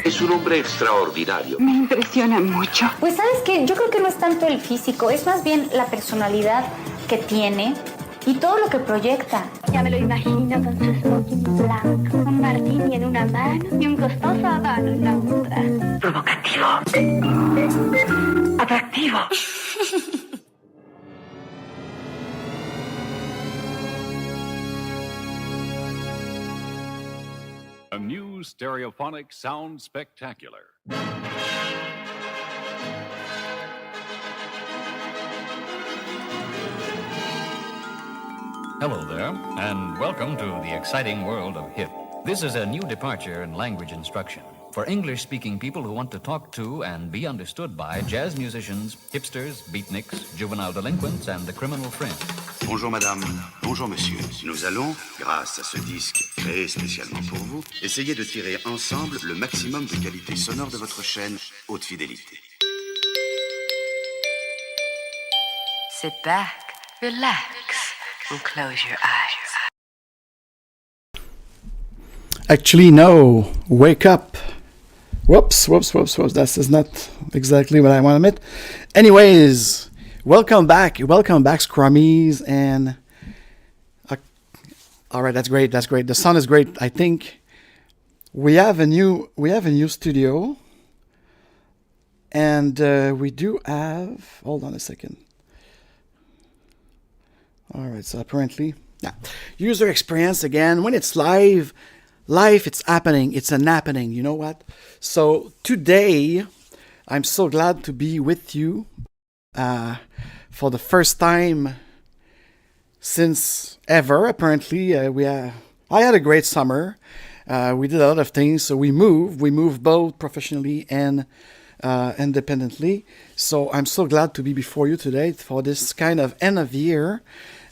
Es un hombre extraordinario. Me impresiona mucho. Pues ¿sabes qué? Yo creo que no es tanto el físico, es más bien la personalidad que tiene y todo lo que proyecta. Ya me lo imagino con su smoking blanco, un martini en una mano y un costoso habano en la otra. Provocativo. Atractivo. A new stereophonic sound spectacular. Hello there, and welcome to the exciting world of hip. This is a new departure in language instruction for English-speaking people who want to talk to and be understood by jazz musicians, hipsters, beatniks, juvenile delinquents, and the criminal fringe. Bonjour madame, bonjour monsieur. Nous allons, grâce à ce disque créé spécialement pour vous, essayer de tirer ensemble le maximum de qualité sonore de votre chaîne haute fidélité. Sit back, relax, and close your eyes. Actually, no. Wake up. Whoops. That is not exactly what I want to admit. Anyways, welcome back, Scrummies, and all right, that's great. The sound is great. I think we have a new studio, and we do have. Hold on a second. All right, so apparently, yeah, user experience again. When it's live, it's happening. It's an happening. You know what? So today, I'm so glad to be with you for the first time since ever. Apparently, I had a great summer. We did a lot of things. So we moved both professionally and independently. So I'm so glad to be before you today for this kind of end of year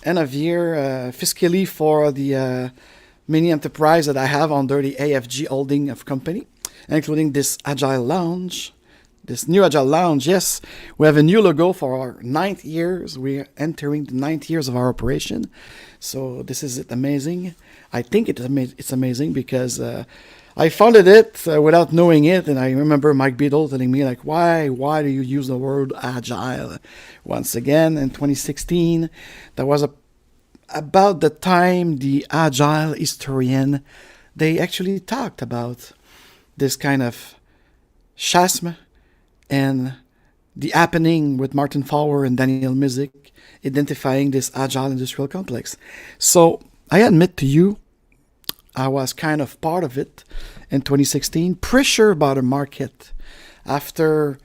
fiscally for the mini enterprise that I have under the AFJ holding of company, including this Agile Lounge, this new Agile Lounge. Yes, we have a new logo for our 9th years. We're entering the 9th years of our operation. So this is amazing. I think it's amazing because I founded it without knowing it. And I remember Mike Beadle telling me, like, why do you use the word Agile? Once again, in 2016, that was about the time the Agile historian, they actually talked about this kind of chasm and the happening with Martin Fowler and Daniel Mizik, identifying this Agile industrial complex. So I admit to you, I was kind of part of it in 2016, pretty sure about the market. After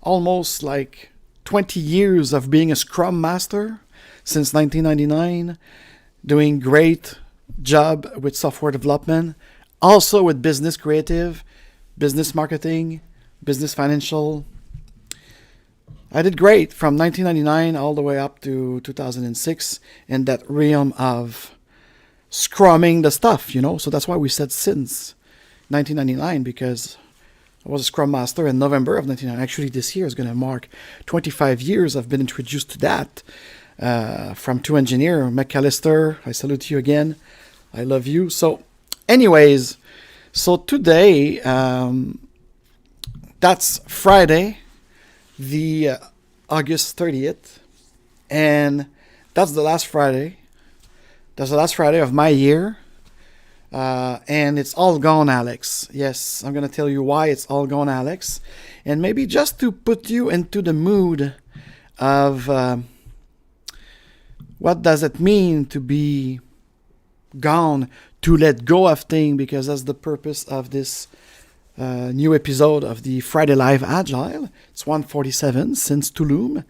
almost like 20 years of being a Scrum Master, since 1999, doing great job with software development, also with business creative, business marketing, business financial. I did great from 1999 all the way up to 2006 in that realm of scrumming the stuff, you know. So that's why we said since 1999, because I was a Scrum Master in November of 1999. Actually, this year is going to mark 25 years I've been introduced to that. From two engineer, McAllister, I salute you again. I love you. So anyways, so today, that's Friday, the August 30th, and that's the last Friday. That's the last Friday of my year, and it's all gone, Alex. Yes, I'm going to tell you why it's all gone, Alex, and maybe just to put you into the mood of what does it mean to be gone, to let go of things, because that's the purpose of this new episode of the Friday Live Agile. It's 147 since Tulum,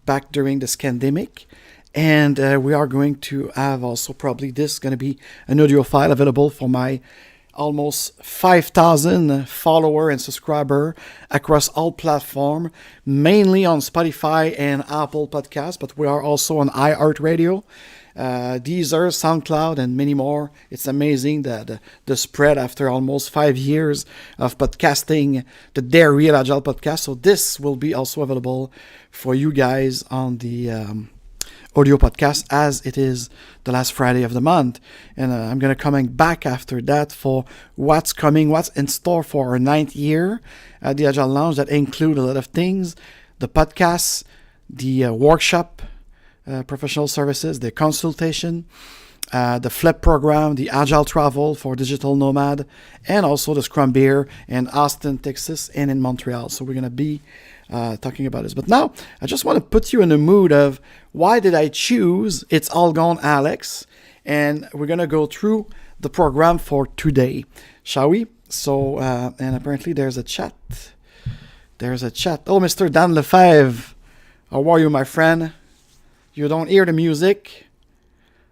back during this pandemic. And we are going to have also probably this going to be an audio file available for my almost 5,000 follower and subscriber across all platforms, mainly on Spotify and Apple Podcasts, but we are also on iHeartRadio, Deezer, SoundCloud, and many more. It's amazing that the spread after almost 5 years of podcasting, the Dare Real Agile podcast. So this will be also available for you guys on the audio podcast as it is the last Friday of the month. And I'm going to coming back after that for what's coming, what's in store for our 9th year at the Agile Lounge that include a lot of things, the podcasts, the workshop, professional services, the consultation, the FLIP program, the Agile Travel for Digital Nomad, and also the Scrum Beer in Austin, Texas, and in Montreal. So we're going to be talking about this. But now, I just want to put you in the mood of why did I choose It's All Gone, Alex? And we're going to go through the program for today, shall we? So, and apparently there's a chat. There's a chat. Oh, Mr. Dan Lefebvre, how are you, my friend? You don't hear the music?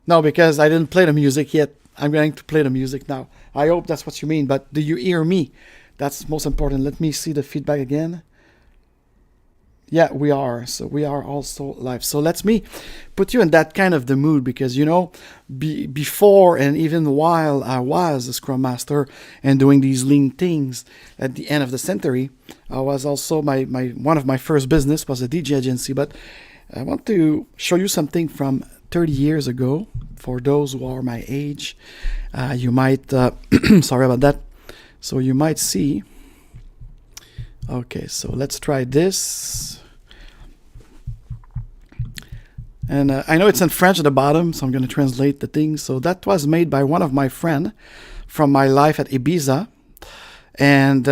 No, because I didn't play the music yet. I'm going to play the music now. I hope that's what you mean, but do you hear me? That's most important. Let me see the feedback again. Yeah, we are. So we are also live. So let me put you in that kind of the mood because, you know, before and even while I was a Scrum Master and doing these lean things at the end of the century, I was also my one of my first business was a DJ agency. But I want to show you something from 30 years ago. For those who are my age, you might, sorry about that. So you might see. Okay, so let's try this. And I know it's in French at the bottom, so I'm going to translate the thing. So that was made by one of my friends from my life at Ibiza. And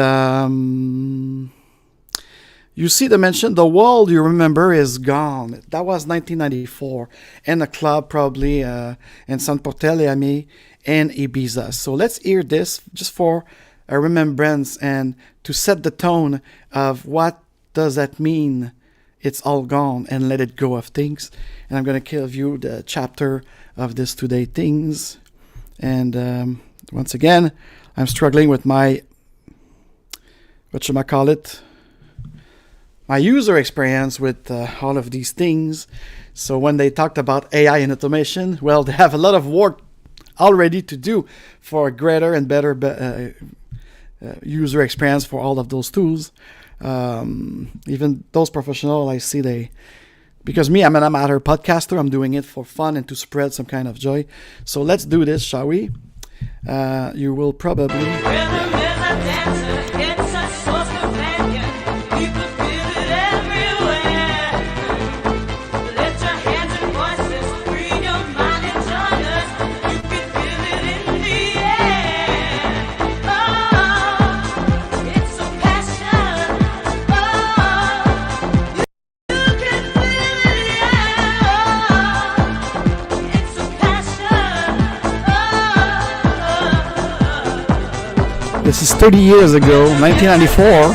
you see the mention, the world you remember is gone. That was 1994. In a club probably in San Portel-les-Amis in Ibiza. So let's hear this just for a remembrance and to set the tone of what does that mean. It's all gone and let it go of things. And I'm going to give you the chapter of this today things. And once again, I'm struggling with my, what should I call it? My user experience with all of these things. So when they talked about AI and automation, well, they have a lot of work already to do for a greater and better user experience for all of those tools. Even those professionals, I see because me, I'm an amateur podcaster. I'm doing it for fun and to spread some kind of joy. So let's do this, shall we? You will probably. This is 30 years ago, 1994.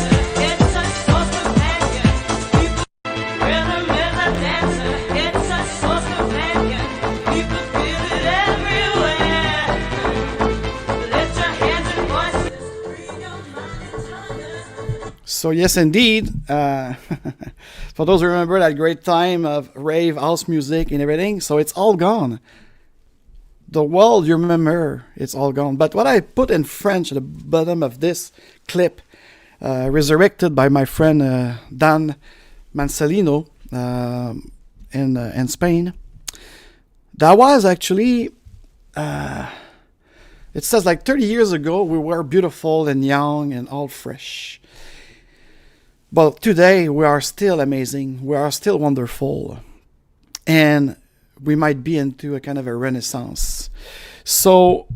So yes, indeed, for those who remember that great time of rave, house music and everything, so it's all gone. The world you remember, it's all gone. But what I put in French at the bottom of this clip, resurrected by my friend Dan Mancelino in Spain, that was actually, it says like 30 years ago, we were beautiful and young and all fresh. But today, we are still amazing. We are still wonderful. And we might be into a kind of a renaissance. So,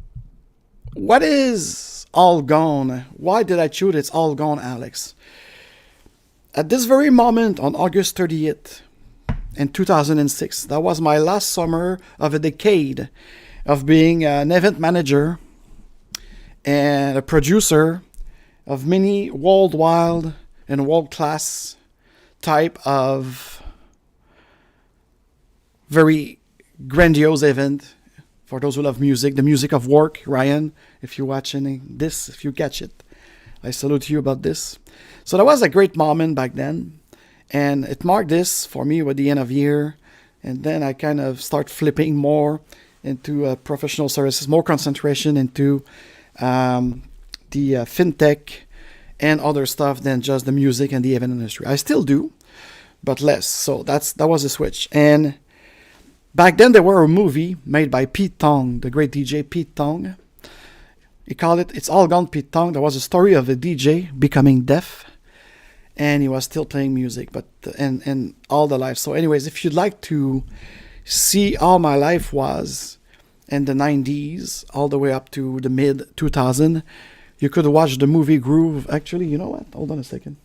what is all gone? Why did I choose It's All Gone, Alex? At this very moment, on August 30th, in 2006, that was my last summer of a decade of being an event manager and a producer of many worldwide and world-class type of very grandiose event for those who love music, the music of work. Ryan, if you're watching this, if you catch it, I salute you about this. So that was a great moment back then, and it marked this for me with the end of year, and then I kind of start flipping more into professional services, more concentration into the fintech and other stuff than just the music and the event industry. I still do, but less. So that was a switch. And Back then, there were a movie made by Pete Tong, the great DJ Pete Tong. He called it It's All Gone Pete Tong. There was a story of a DJ becoming deaf, and he was still playing music, but and all the life. So anyways, if you'd like to see how my life was in the 90s, all the way up to the mid 2000, you could watch the movie Groove. Actually, you know what? Hold on a second.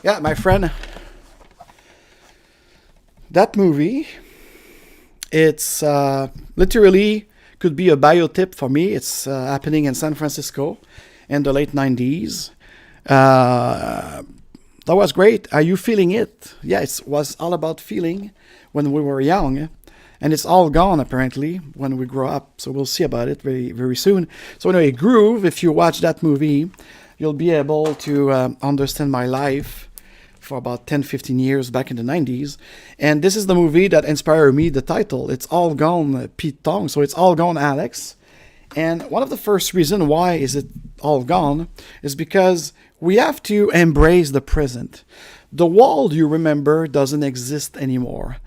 Yeah, my friend, that movie, it's literally could be a biotip for me. It's happening in San Francisco in the late 90s. That was great. Are you feeling it? Yeah, it was all about feeling when we were young. And it's all gone, apparently, when we grow up. So we'll see about it very, very soon. So anyway, Groove, if you watch that movie, you'll be able to understand my life for about 10, 15 years back in the 90s. And this is the movie that inspired me, the title. It's All Gone, Pete Tong. So it's all gone, Alex. And one of the first reasons why is it all gone is because we have to embrace the present. The world you remember doesn't exist anymore.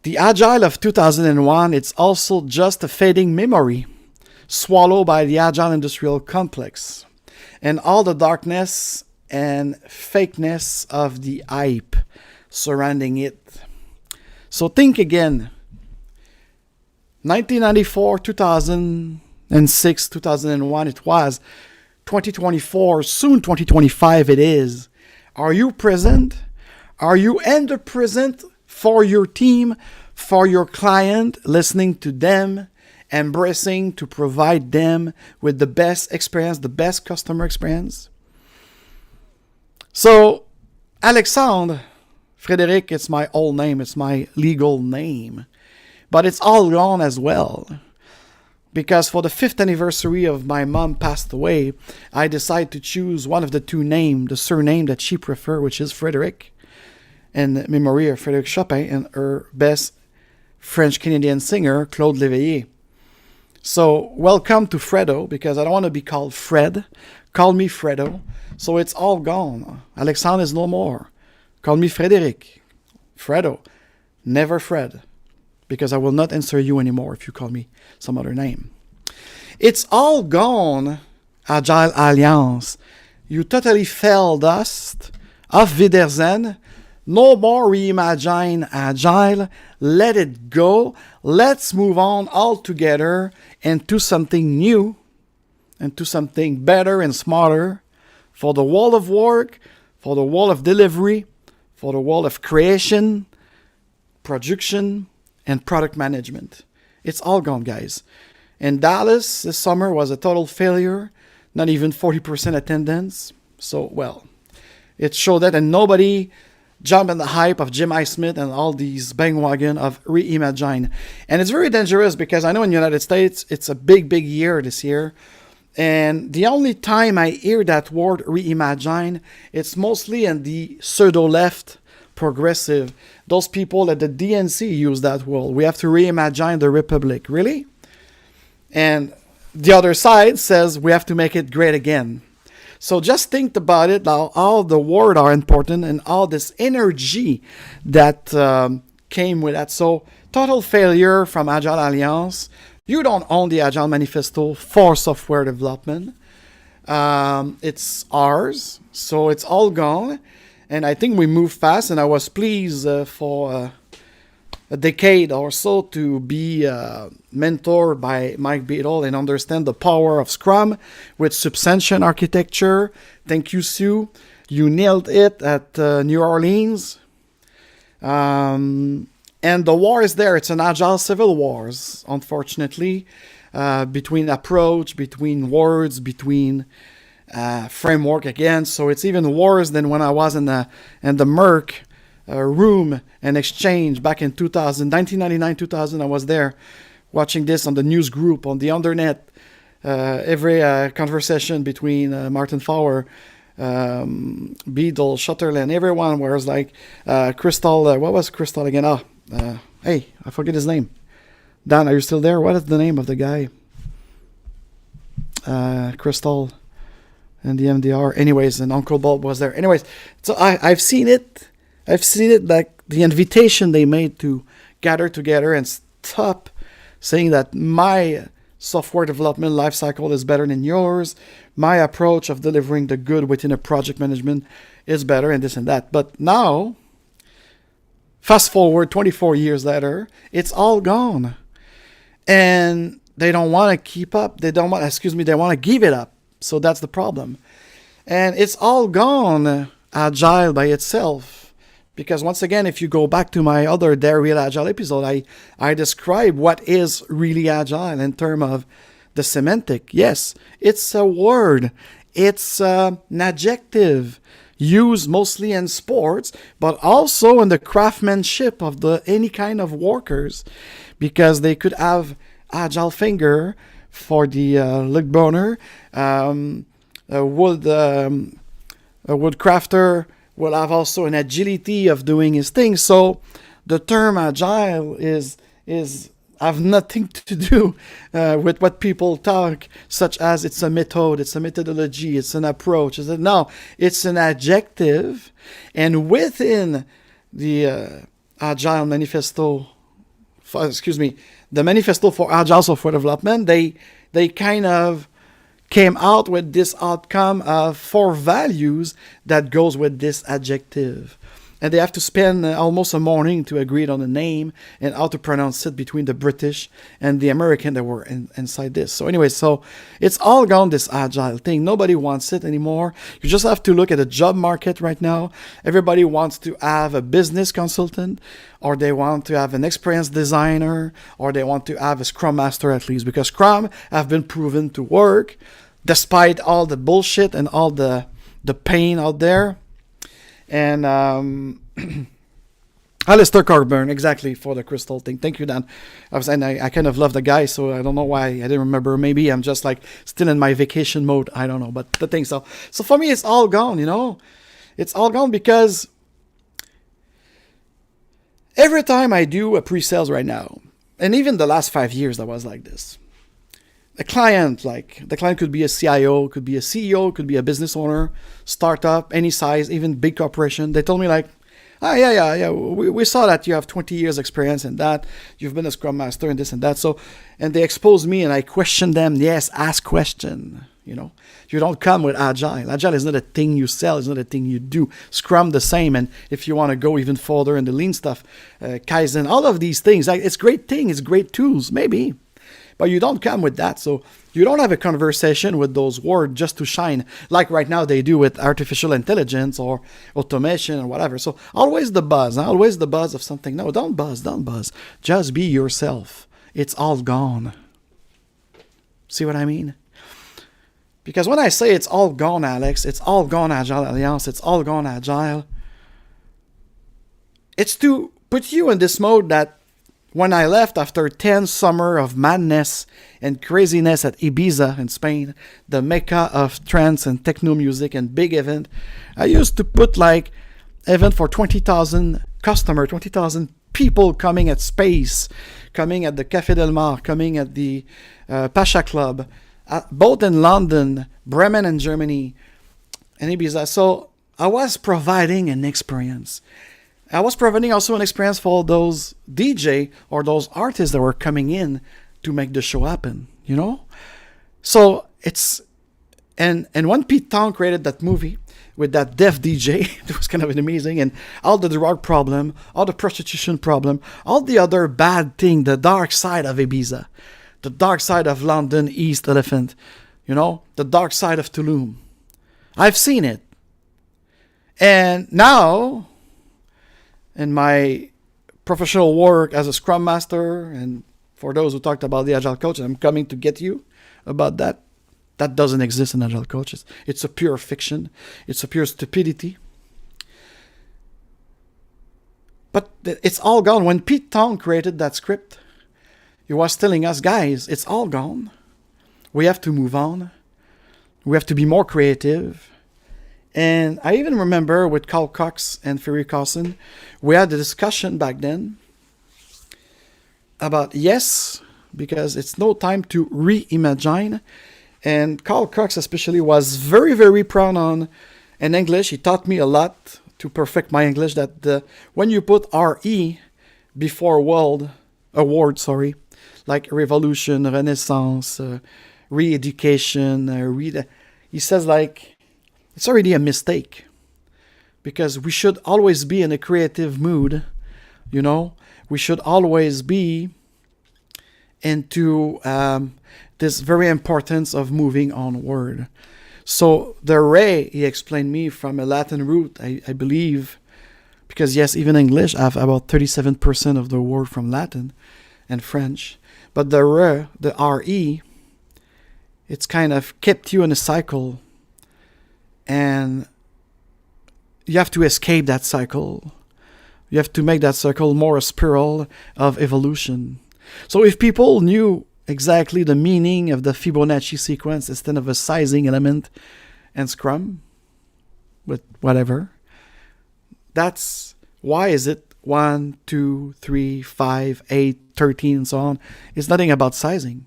The Agile of 2001, it's also just a fading memory, swallowed by the Agile industrial complex and all the darkness and fakeness of the hype surrounding it. So think again. 1994, 2006, 2001, it was. 2024, soon 2025 it is. Are you present? Are you in the present for your team, for your client, listening to them, embracing to provide them with the best experience, the best customer experience? So, Alexandre, Frédéric, it's my old name, it's my legal name. But it's all gone as well. Because for the 5th anniversary of my mom passed away, I decided to choose one of the two names, the surname that she preferred, which is Frédéric, in memory of Frédéric Chopin and her best French-Canadian singer, Claude Léveillé. So, welcome to Fredo, because I don't want to be called Fred. Call me Fredo. So it's all gone. Alexandre is no more. Call me Frédéric. Fredo. Never Fred. Because I will not answer you anymore if you call me some other name. It's all gone, Agile Alliance. You totally failed us. Auf Wiedersehen. No more reimagine Agile. Let it go. Let's move on all together into something new, into something better and smarter for the world of work, for the world of delivery, for the world of creation, production, and product management. It's all gone, guys. And Dallas this summer was a total failure, not even 40% attendance. So, well, it showed that, and nobody jumped in the hype of Jim I. Smith and all these bandwagon of Reimagine. And it's very dangerous because I know in the United States, it's a big, big year this year. And the only time I hear that word Reimagine, it's mostly in the pseudo-left progressive. Those people at the DNC use that word. We have to reimagine the Republic. Really? And the other side says we have to make it great again. So just think about it, all the words are important and all this energy that came with that. So total failure from Agile Alliance. You don't own the Agile Manifesto for software development. It's ours. So it's all gone. And I think we moved fast, and I was pleased for a decade or so to be mentored by Mike Beadle and understand the power of Scrum with substantial architecture. Thank you, Sue. You nailed it at New Orleans. And the war is there. It's an agile civil wars, unfortunately, between approach, between words, between framework again. So it's even worse than when I was in the Merck room and exchange back in 1999, 2000. I was there watching this on the news group, on the Undernet, every conversation between Martin Fowler, Beadle, Shutterland, everyone was like, Crystal, what was Crystal again? Hey, I forget his name. Dan, are you still there? What is the name of the guy? Crystal and the MDR. Anyways, and Uncle Bob was there. Anyways, so I've seen it. I've seen it, like the invitation they made to gather together and stop saying that my software development lifecycle is better than yours. My approach of delivering the good within a project management is better, and this and that. But now, fast forward 24 years later, it's all gone. And they don't want to keep up. They want to give it up. So that's the problem. And it's all gone agile by itself. Because once again, if you go back to my other Dare Real Agile episode, I describe what is really agile in terms of the semantic. Yes, it's a word. It's an adjective used mostly in sports, but also in the craftsmanship of any kind of workers, because they could have agile finger for the lug burner, a wood crafter will have also an agility of doing his thing. So the term agile is have nothing to do with what people talk, such as it's a method, it's a methodology, it's an approach. No, it's an adjective. And within the Agile Manifesto, the Manifesto for Agile Software Development, they kind of came out with this outcome of 4 values that goes with this adjective. And they have to spend almost a morning to agree on the name and how to pronounce it between the British and the American that were inside this. So anyway, so it's all gone, this agile thing. Nobody wants it anymore. You just have to look at the job market right now. Everybody wants to have a business consultant, or they want to have an experienced designer, or they want to have a Scrum Master at least, because Scrum have been proven to work despite all the bullshit and all the pain out there. And Alistair Cockburn, exactly, for the crystal thing. Thank you, Dan. I kind of love the guy, so I don't know why I didn't remember. Maybe I'm just like still in my vacation mode. I don't know, but the thing. So for me, it's all gone. It's all gone because every time I do a pre-sales right now, and even the last 5 years, that was like this. The client could be a CIO, could be a CEO, could be a business owner, startup, any size, even big corporation. They told me like, we saw that you have 20 years experience in that. You've been a Scrum Master and this and that. So, and they exposed me and I questioned them. Yes, ask question. You don't come with Agile. Agile is not a thing you sell. It's not a thing you do. Scrum the same. And if you want to go even further in the lean stuff, Kaizen, all of these things, it's great thing. It's great tools, maybe. But you don't come with that. So you don't have a conversation with those words just to shine, like right now they do with artificial intelligence or automation or whatever. So always the buzz of something. No, don't buzz. Just be yourself. It's all gone. See what I mean? Because when I say it's all gone, Alex, it's all gone Agile Alliance, it's all gone Agile, it's to put you in this mode that when I left after 10 summer of madness and craziness at Ibiza in Spain, the mecca of trance and techno music and big event, I used to put like event for 20,000 customers, 20,000 people coming at Space, coming at the Café Del Mar, coming at the Pasha Club, both in London, Bremen in Germany, and Ibiza. So I was providing an experience. I was providing also an experience for those DJ or those artists that were coming in to make the show happen, So it's, and when Pete Tong created that movie with that deaf DJ, it was kind of amazing, and all the drug problem, all the prostitution problem, all the other bad thing, the dark side of Ibiza, the dark side of London East Elephant, the dark side of Tulum. I've seen it. And now, in my professional work as a Scrum Master, and for those who talked about the Agile Coach, I'm coming to get you about that. That doesn't exist in Agile Coaches. It's a pure fiction. It's a pure stupidity. But it's all gone. When Pete Tong created that script, he was telling us, guys, it's all gone. We have to move on. We have to be more creative. And I even remember with Carl Cox and Ferry Carson, we had a discussion back then about yes, because it's no time to reimagine. And Carl Cox especially was very, very proud on in English. He taught me a lot to perfect my English, that when you put RE before word, like revolution, renaissance, re-education, he says like, it's already a mistake. Because we should always be in a creative mood, you know. We should always be into this very importance of moving onward. So the re, he explained me from a Latin root, I believe, because yes, even English, I have about 37% of the word from Latin and French. But the re, it's kind of kept you in a cycle, and you have to escape that cycle. You have to make that cycle more a spiral of evolution. So if people knew exactly the meaning of the Fibonacci sequence instead of a sizing element and Scrum, with whatever, that's why is it 1, 2, 3, 5, 8, 13, and so on. It's nothing about sizing.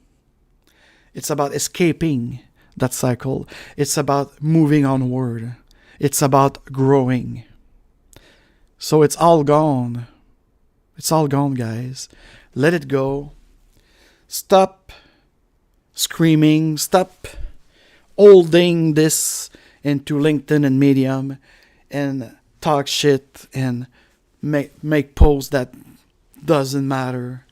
It's about escaping that cycle. It's about moving onward. It's about growing. So it's all gone. It's all gone, guys. Let it go. Stop screaming. Stop holding this into LinkedIn and Medium and talk shit and make posts that doesn't matter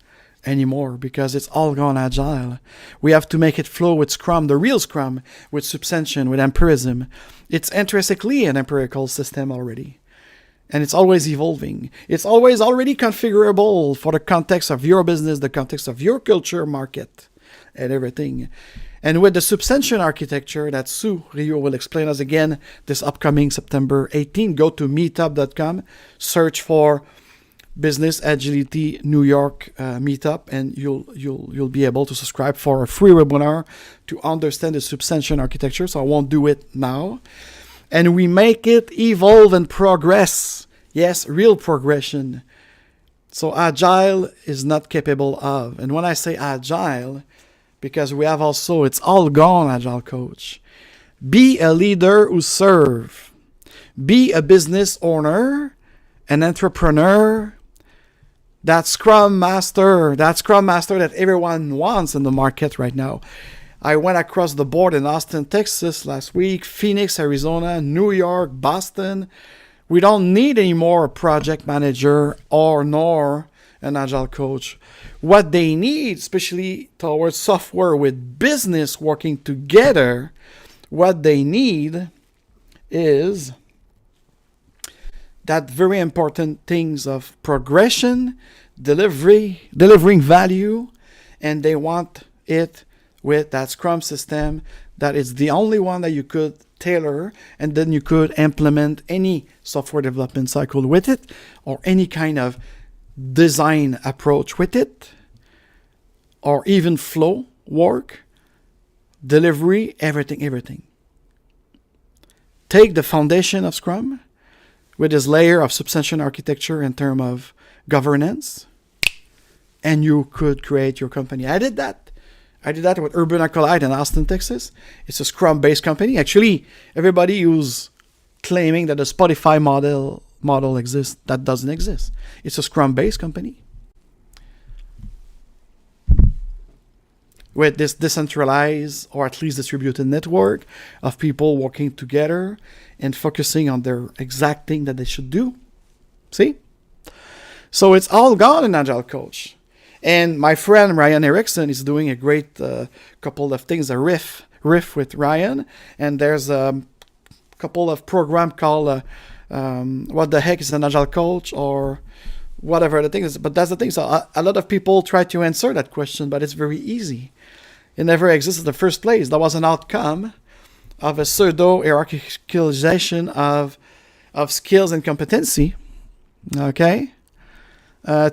anymore, because it's all gone agile. We have to make it flow with Scrum, the real Scrum, with substantion, with empirism. It's intrinsically an empirical system already. And it's always evolving. It's always already configurable for the context of your business, the context of your culture, market, and everything. And with the substantial architecture that Sue Rio will explain us again this upcoming September 18, go to meetup.com, search for Business Agility New York meetup, and you'll be able to subscribe for a free webinar to understand the substantial architecture. So I won't do it now. And we make it evolve and progress. Yes, real progression. So Agile is not capable of. And when I say Agile, because we have also, it's all gone, Agile coach. Be a leader who serve. Be a business owner, an entrepreneur, that Scrum Master that everyone wants in the market right now. I went across the board in Austin, Texas last week, Phoenix, Arizona, New York, Boston. We don't need any more a project manager nor an Agile coach. What they need, especially towards software with business working together, what they need is that very important things of progression, delivering value, and they want it with that Scrum system that is the only one that you could tailor, and then you could implement any software development cycle with it, or any kind of design approach with it, or even flow work, delivery, everything. Take the foundation of Scrum with this layer of substantial architecture in terms of governance, and you could create your company. I did that with Urban Acolyte in Austin, Texas. It's a Scrum-based company. Actually, everybody who's claiming that the Spotify model exists, that doesn't exist. It's a Scrum-based company with this decentralized or at least distributed network of people working together and focusing on their exact thing that they should do. See? So it's all gone in Agile Coach. And my friend Ryan Erickson is doing a great couple of things, a riff with Ryan. And there's a couple of programs called What the Heck is an Agile Coach, or whatever the thing is. But that's the thing. So a lot of people try to answer that question, but it's very easy. It never existed in the first place. That was an outcome of a pseudo-hierarchicalization of skills and competency, okay,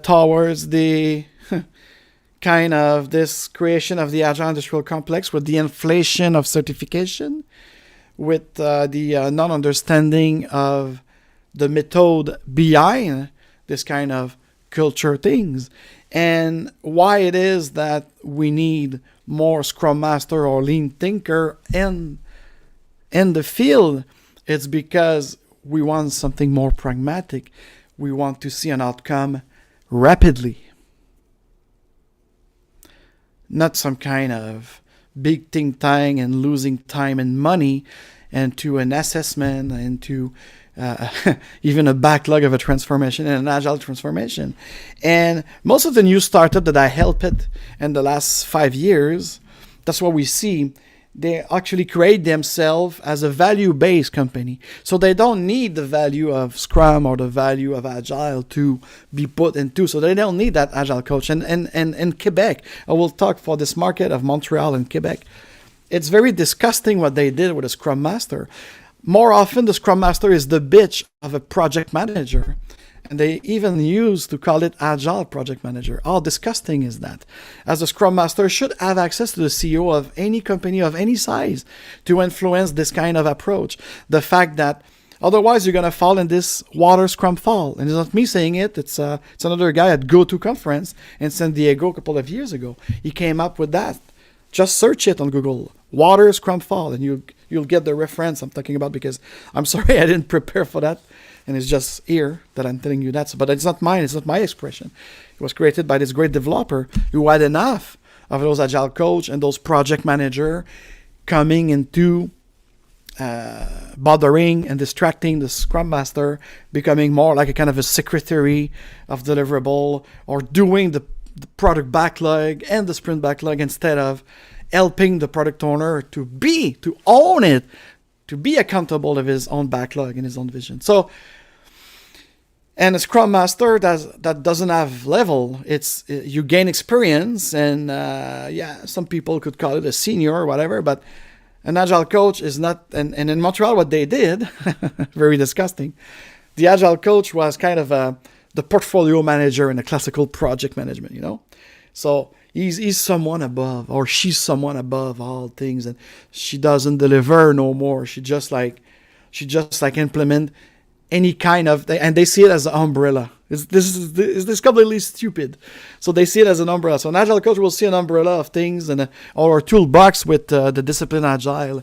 towards the kind of this creation of the Agile Industrial Complex with the inflation of certification, with the non-understanding of the method behind this kind of culture things, and why it is that we need more Scrum Master or Lean Thinker in the field, it's because we want something more pragmatic. We want to see an outcome rapidly. Not some kind of big think tank and losing time and money into an assessment, into even a backlog of a transformation and an agile transformation. And most of the new startups that I helped in the last 5 years, that's what we see. They actually create themselves as a value-based company. So they don't need the value of Scrum or the value of Agile to be put into. So they don't need that Agile coach. And in Quebec, I will talk for this market of Montreal and Quebec. It's very disgusting what they did with a Scrum Master. More often, the Scrum Master is the bitch of a project manager. And they even used to call it Agile Project Manager. How disgusting is that? As a Scrum Master should have access to the CEO of any company of any size to influence this kind of approach. The fact that otherwise you're going to fall in this water Scrum fall. And it's not me saying it. It's another guy at GoTo conference in San Diego a couple of years ago. He came up with that. Just search it on Google. Water Scrum fall. And you'll get the reference I'm talking about, because I'm sorry I didn't prepare for that. And it's just here that I'm telling you that. But it's not mine. It's not my expression. It was created by this great developer who had enough of those agile coach and those project manager coming into bothering and distracting the Scrum Master, becoming more like a kind of a secretary of deliverable, or doing the product backlog and the sprint backlog instead of helping the product owner to own it, to be accountable of his own backlog and his own vision. So, and a Scrum Master that doesn't have level, it's you gain experience, and some people could call it a senior or whatever, but an Agile coach is not, and in Montreal what they did, very disgusting, the Agile coach was kind of the portfolio manager in a classical project management, you know? So he's someone above, or she's someone above all things, and she doesn't deliver no more. She just like implement any kind of, and they see it as an umbrella. This is completely stupid. So they see it as an umbrella. So an Agile coach will see an umbrella of things or a toolbox with the discipline Agile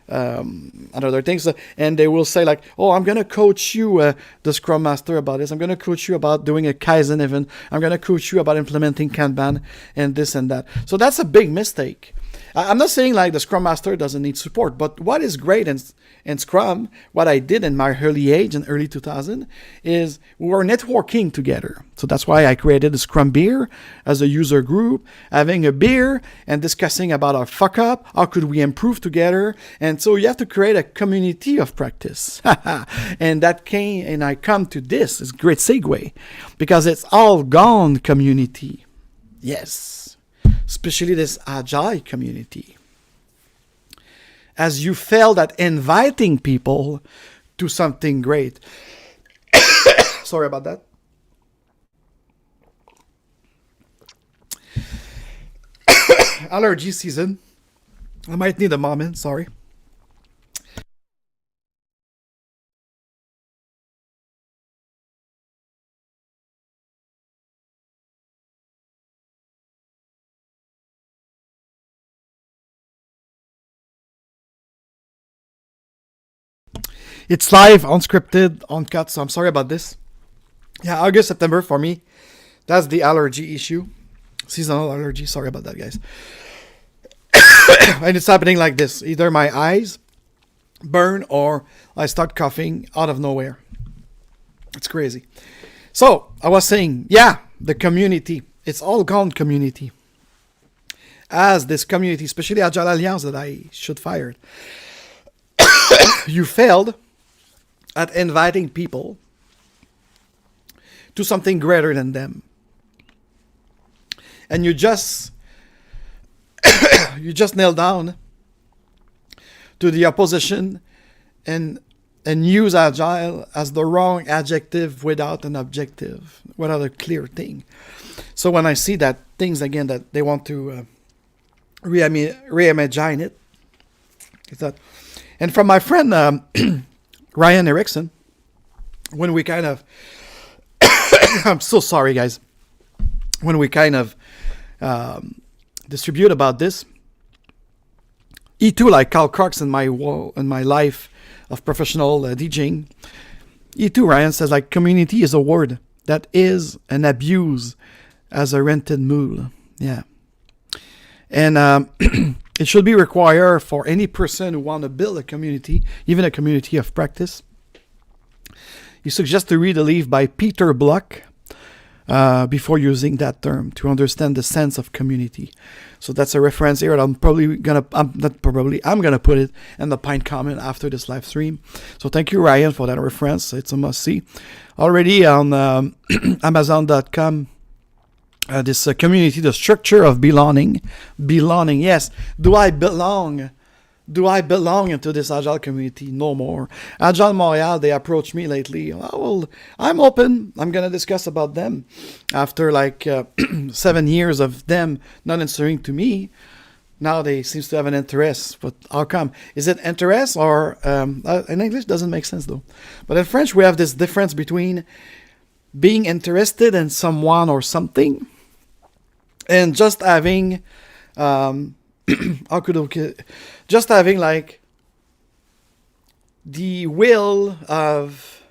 and other things, and they will say like, oh, I'm gonna coach you, the Scrum Master, about this. I'm gonna coach you about doing a Kaizen event. I'm gonna coach you about implementing Kanban and this and that. So that's a big mistake. I'm not saying like the Scrum Master doesn't need support, but what is great in Scrum, what I did in my early age, in early 2000, is we were networking together. So that's why I created the Scrum Beer as a user group, having a beer and discussing about our fuck up, how could we improve together. And so you have to create a community of practice. And I come to this, it's a great segue, because it's all gone community. Yes. Especially this Agile community. As you failed at inviting people to something great. Sorry about that. Allergy season. I might need a moment, sorry. It's live, unscripted, uncut, so I'm sorry about this. Yeah, August, September for me, that's the allergy issue. Seasonal allergy, sorry about that, guys. And it's happening like this. Either my eyes burn or I start coughing out of nowhere. It's crazy. So, I was saying, the community. It's all gone community. As this community, especially Agile Lounge that I should fire. You failed at inviting people to something greater than them. And you just nailed down to the opposition and use Agile as the wrong adjective without an objective, without a clear thing. So when I see that things again that they want to reimagine it, it's that. And from my friend Ryan Erickson, when we kind of, I'm so sorry guys, when we kind of distribute about this, E2, like Carl Crux in my life of professional DJing. E2, Ryan says, like, community is a word that is an abuse as a rented mule. Yeah. And it should be required for any person who want to build a community, even a community of practice. He suggests to read a leaf by Peter Block before using that term to understand the sense of community. So that's a reference here. I'm gonna put it in the Pine comment after this live stream. So thank you, Ryan, for that reference. It's a must see. Already on Amazon.com. This community, the structure of belonging. Yes. Do I belong into this Agile community? No more. Agile Montreal, they approached me lately. Well, I'm open. I'm going to discuss about them. After 7 years of them not answering to me, now they seems to have an interest. But how come? Is it interest or... in English, doesn't make sense though. But in French, we have this difference between being interested in someone or something and just having just having like the will of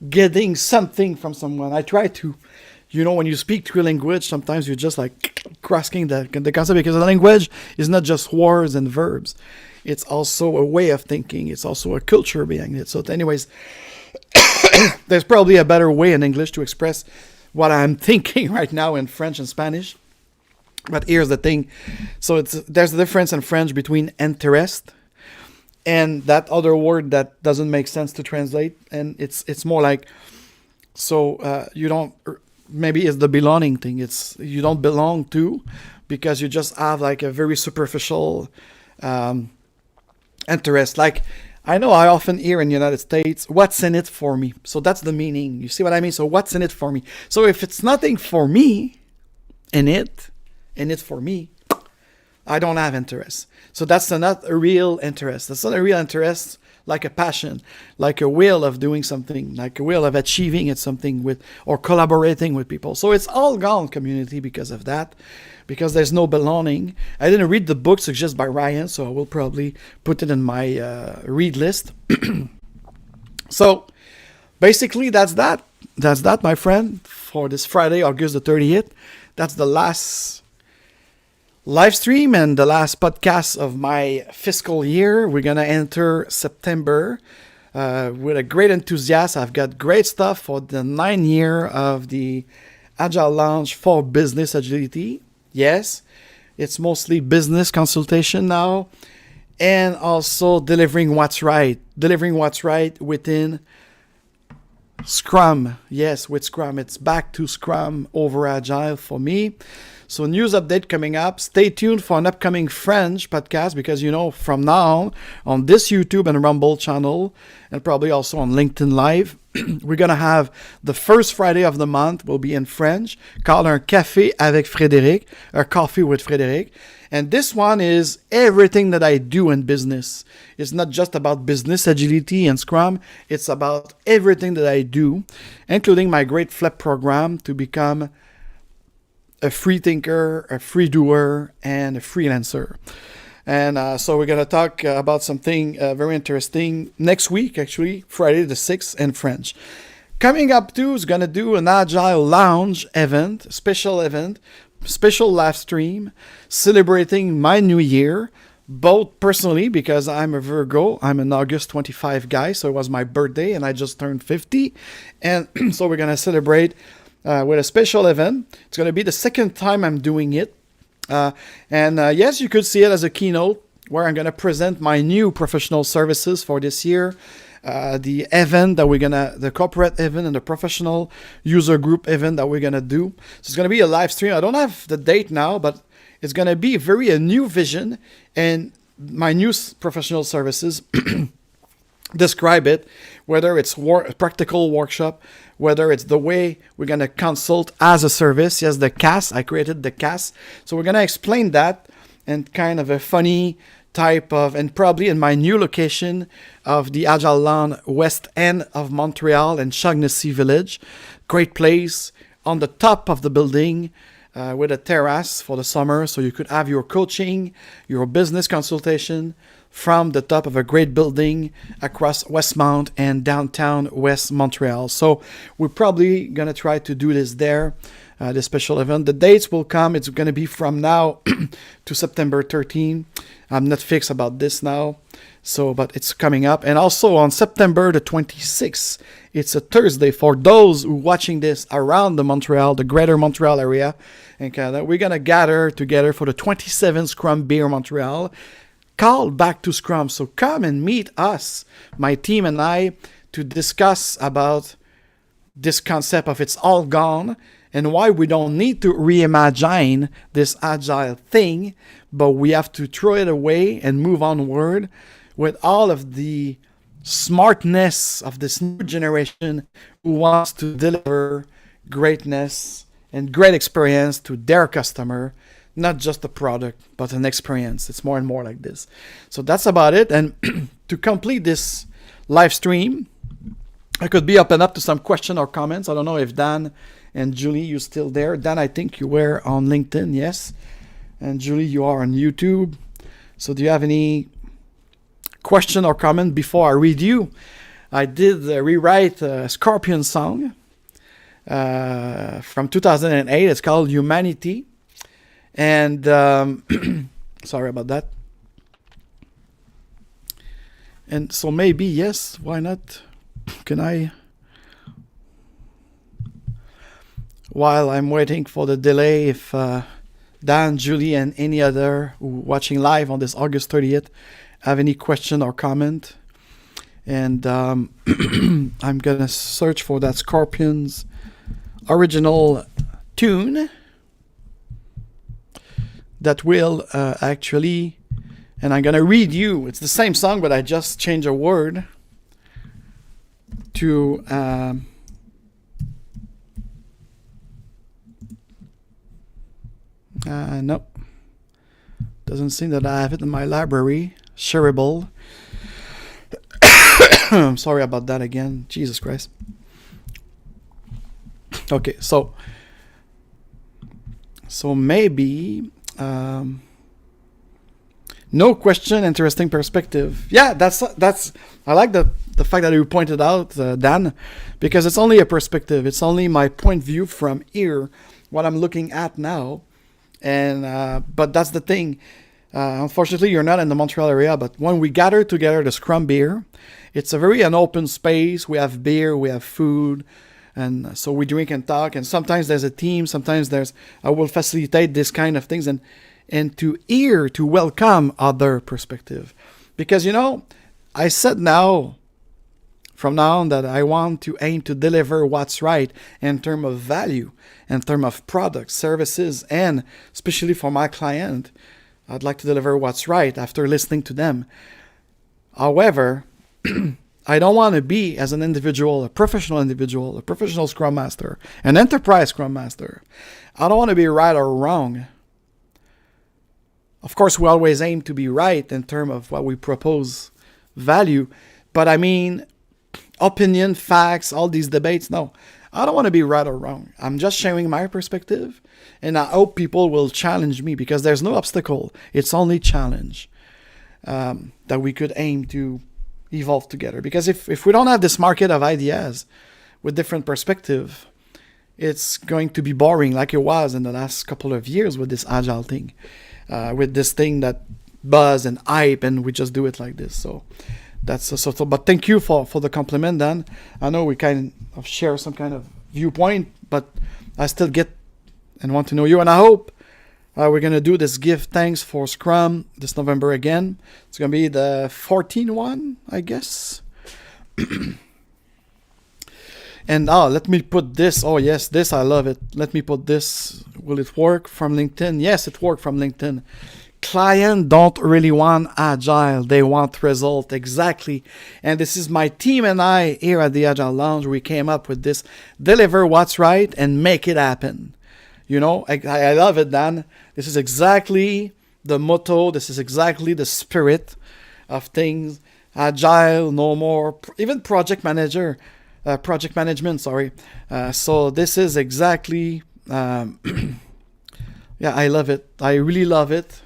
getting something from someone. I try to, when you speak through language, sometimes you're just like grasping the concept, because the language is not just words and verbs. It's also a way of thinking. It's also a culture behind it. So anyways, there's probably a better way in English to express what I'm thinking right now in French and Spanish. But here's the thing. So there's a difference in French between interest and that other word that doesn't make sense to translate. And it's more like, you don't, maybe it's the belonging thing. It's you don't belong to, because you just have like a very superficial interest. Like, I know I often hear in the United States, what's in it for me? So that's the meaning. You see what I mean? So what's in it for me? So if it's nothing for me in it, and it's for me, I don't have interest. So that's not a real interest. That's not a real interest, like a passion, like a will of doing something, like a will of achieving it something with, or collaborating with people. So it's all gone community because of that, because there's no belonging. I didn't read the book suggested by Ryan, so I will probably put it in my read list. So basically that's that. That's that, my friend, for this Friday, August the 30th. That's the last live stream and the last podcast of my fiscal year. We're going to enter September with a great enthusiasm. I've got great stuff for the 9th year of the Agile Lounge for Business Agility. Yes, it's mostly business consultation now, and also delivering what's right within Scrum. Yes, with Scrum. It's back to Scrum over Agile for me. So news update coming up. Stay tuned for an upcoming French podcast, because from now on this YouTube and Rumble channel, and probably also on LinkedIn Live, we're going to have the first Friday of the month will be in French, called Un Café avec Frédéric, or Coffee with Frédéric. And this one is everything that I do in business. It's not just about business agility and Scrum. It's about everything that I do, including my great FLEP program to become a free thinker, a free doer, and a freelancer. And so we're going to talk about something very interesting next week, actually, Friday the 6th in French. Coming up too is going to do an Agile Lounge event, special live stream, celebrating my new year, both personally, because I'm a Virgo. I'm an August 25 guy, so it was my birthday, and I just turned 50. And so we're going to celebrate with a special event. It's going to be the second time I'm doing it. Yes, you could see it as a keynote where I'm going to present my new professional services for this year. The event that the corporate event and the professional user group event that we're going to do. So it's going to be a live stream. I don't have the date now, but it's going to be a new vision, and my new professional services describe it, whether it's practical workshop, whether it's the way we're going to consult as a service. Yes, the CAS. I created the CAS. So we're going to explain that in kind of a funny type of, and probably in my new location of the Agile Lounge west end of Montreal in Shaughnessy Village. Great place on the top of the building. with a terrace for the summer, so you could have your coaching, your business consultation from the top of a great building across Westmount and downtown West Montreal. So we're probably going to try to do this there, this special event. The dates will come. It's going to be from now to September 13. I'm not fixed about this now, but it's coming up. And also on September the 26th, it's a Thursday for those who are watching this around the greater Montreal area in Canada. We're going to gather together for the 27th Scrum Beer Montreal, called Back to Scrum. So come and meet us, my team and I, to discuss about this concept of it's all gone and why we don't need to reimagine this agile thing, but we have to throw it away and move onward with all of the smartness of this new generation who wants to deliver greatness and great experience to their customer, not just a product, but an experience. It's more and more like this. So that's about it. And to complete this live stream, I could be open up to some question or comments. I don't know if Dan and Julie, you still there. Dan, I think you were on LinkedIn, yes. And Julie, you are on YouTube. So do you have any question or comment before I read you? I did rewrite a Scorpion song from 2008. It's called Humanity. And sorry about that. And so maybe, yes, why not? Can I, while I'm waiting for the delay, if Dan, Julie, and any other watching live on this August 30th have any question or comment. And I'm going to search for that Scorpions original tune that will actually, and I'm going to read you. It's the same song, but I just changed a word to no, doesn't seem that I have it in my library. Shareable. I'm sorry about that again. Jesus Christ. Okay, so maybe no question, interesting perspective. Yeah, that's I like the fact that you pointed out, Dan, because it's only a perspective. It's only my point of view from here, what I'm looking at now. And but that's the thing. Unfortunately, you're not in the Montreal area, but when we gather together the Scrum Beer, it's a very an open space. We have beer, we have food, and so we drink and talk. And sometimes there's a team, sometimes I will facilitate this kind of things and to welcome other perspective. Because, I said from now on that I want to aim to deliver what's right in terms of value, in terms of products, services, and especially for my client, I'd like to deliver what's right after listening to them. However, I don't want to be, as an individual, a professional Scrum Master, an enterprise Scrum Master. I don't want to be right or wrong. Of course, we always aim to be right in terms of what we propose value. But I mean, opinion, facts, all these debates, no. I don't want to be right or wrong. I'm just sharing my perspective, and I hope people will challenge me, because there's no obstacle. It's only challenge that we could aim to evolve together. Because if we don't have this market of ideas with different perspective, it's going to be boring like it was in the last couple of years with this agile thing, with this thing that buzz and hype, and we just do it like this. So that's but thank you for the compliment, Dan. I know we kind of share some kind of viewpoint, but I still get and want to know you, and I hope we're going to do this give thanks for Scrum this November again. It's going to be the 14th one, I guess. And let me put this. Oh yes, this, I love it. Let me put this. Will it work from LinkedIn? Yes, it worked from LinkedIn. Clients don't really want agile, they want result. Exactly. And this is my team and I here at the Agile Lounge. We came up with this: deliver what's right and make it happen. I love it, Dan. This is exactly the motto. This is exactly the spirit of things. Agile, no more. Even project management, sorry. So this is exactly Yeah, I love it. I really love it.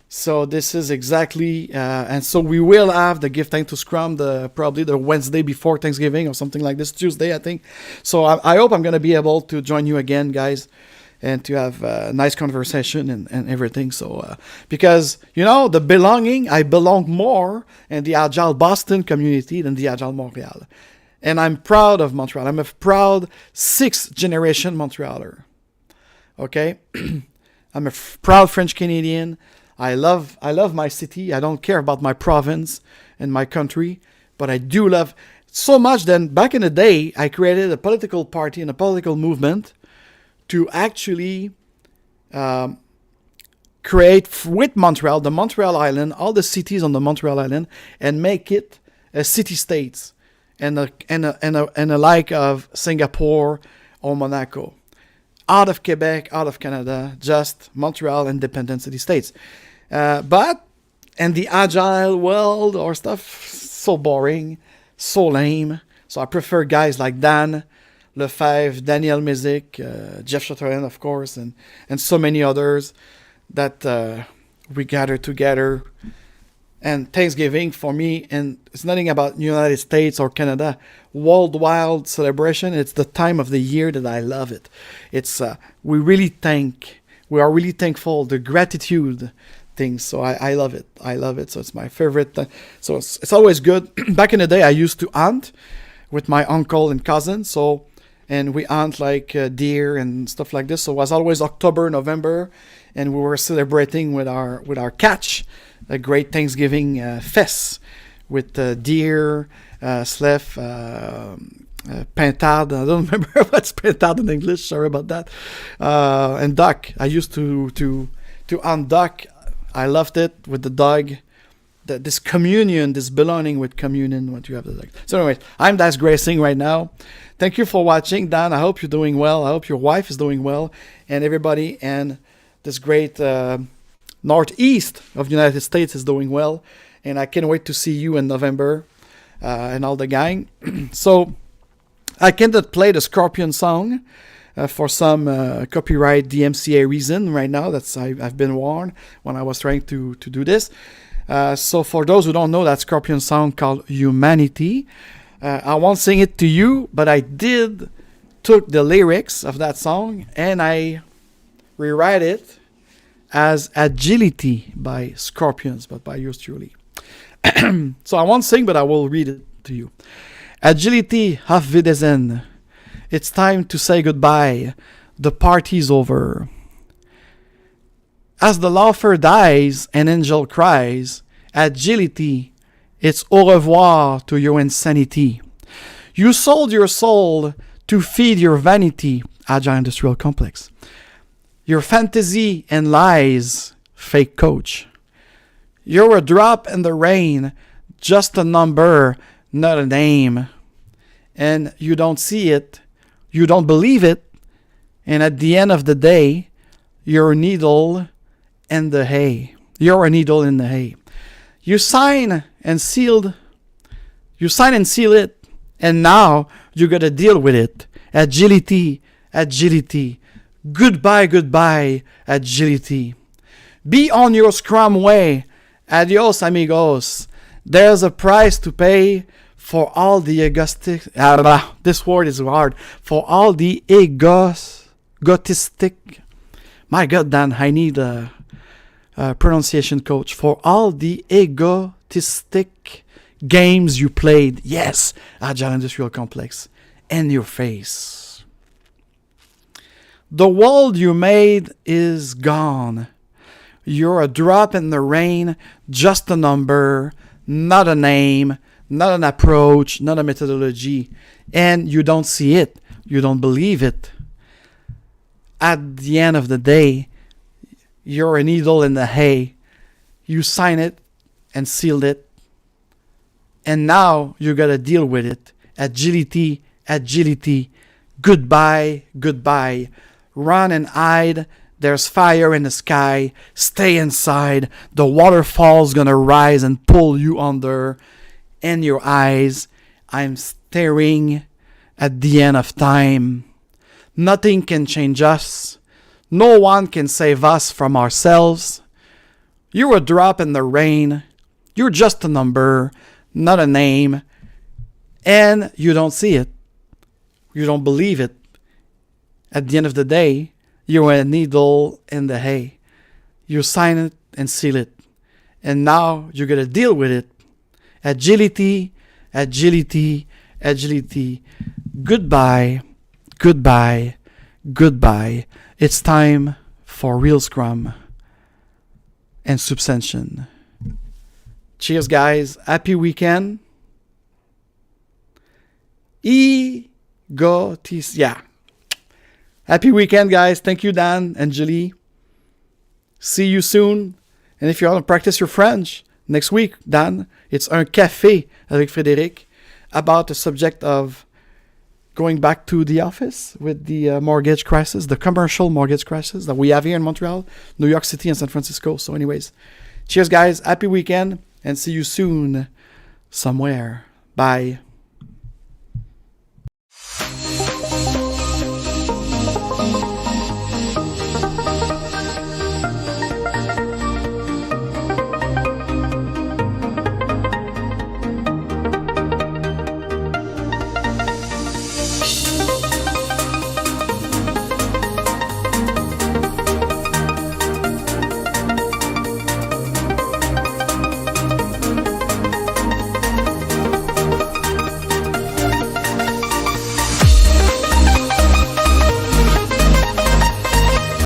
So this is exactly, and so we will have the Give Thanks to Scrum probably the Wednesday before Thanksgiving or something like this, Tuesday, I think. So I hope I'm going to be able to join you again, guys, and to have a nice conversation and everything. So, because, the belonging, I belong more in the Agile Boston community than the Agile Montreal. And I'm proud of Montreal. I'm a proud 6th generation Montrealer. Okay? I'm a proud French Canadian. I love my city. I don't care about my province and my country, but I do love so much. Then back in the day, I created a political party and a political movement to actually create with Montreal, the Montreal Island, all the cities on the Montreal Island, and make it a city-state and a like of Singapore or Monaco. Out of Quebec, out of Canada, just Montreal independent city-states. But in the agile world or stuff, so boring, so lame. So I prefer guys like Dan Lefebvre, Daniel Mizik, Jeff Sutherland, of course, and so many others that we gather together. And Thanksgiving for me, and it's nothing about United States or Canada, worldwide celebration. It's the time of the year that I love it. It's we are really thankful, the gratitude things. So I love it. I love it. So it's my favorite. So it's always good. Back in the day, I used to hunt with my uncle and cousin. And we hunt like deer and stuff like this. So it was always October, November, and we were celebrating with our catch. A great Thanksgiving fest with deer, slef, pintade. I don't remember what's pintade in English. Sorry about that. And duck. I used to hunt duck. I loved it with the dog. This communion, this belonging with communion, what you have to like. So anyways, I'm Das Gracing right now. Thank you for watching, Dan. I hope you're doing well. I hope your wife is doing well, and everybody and this great northeast of the United States is doing well, and I can't wait to see you in November and all the gang. So I cannot play the Scorpion song for some copyright DMCA reason right now. I've been warned when I was trying to do this. So for those who don't know that Scorpion song called Humanity, I won't sing it to you, but I did took the lyrics of that song and I rewrite it as Agility by Scorpions, but by yours truly. So I won't sing, but I will read it to you. Agility, auf Wiedersehen. It's time to say goodbye. The party's over. As the laughter dies, an angel cries, Agility, it's au revoir to your insanity. You sold your soul to feed your vanity, Agile Industrial Complex. Your fantasy and lies, fake coach. You're a drop in the rain, just a number, not a name. And you don't see it, you don't believe it, and at the end of the day, you're a needle in the hay. You're a needle in the hay. You sign and seal it, and now you gotta deal with it. Agility, agility. Goodbye, goodbye, agility. Be on your Scrum way. Adios, amigos. There's a price to pay for all the this word is hard. For all the egotistic. My God, Dan, I need a pronunciation coach. For all the egotistic games you played. Yes, Agile Industrial Complex. In your face. The world you made is gone. You're a drop in the rain, just a number, not a name, not an approach, not a methodology. And you don't see it. You don't believe it. At the end of the day, you're a needle in the hay. You sign it and sealed it. And now you got to deal with it. Agility, agility. Goodbye, goodbye. Run and hide. There's fire in the sky. Stay inside. The waterfall's gonna rise and pull you under. In your eyes, I'm staring at the end of time. Nothing can change us. No one can save us from ourselves. You're a drop in the rain. You're just a number, not a name. And you don't see it. You don't believe it. At the end of the day, you're a needle in the hay. You sign it and seal it. And now you're going to deal with it. Agility, agility, agility. Goodbye, goodbye, goodbye. It's time for real scrum and substantion. Cheers, guys. Happy weekend. Yeah. Happy weekend, guys. Thank you, Dan and Julie. See you soon. And if you want to practice your French next week, Dan, it's un café avec Frédéric about the subject of going back to the office with the mortgage crisis, the commercial mortgage crisis that we have here in Montreal, New York City, and San Francisco. So anyways, cheers, guys. Happy weekend and see you soon somewhere. Bye.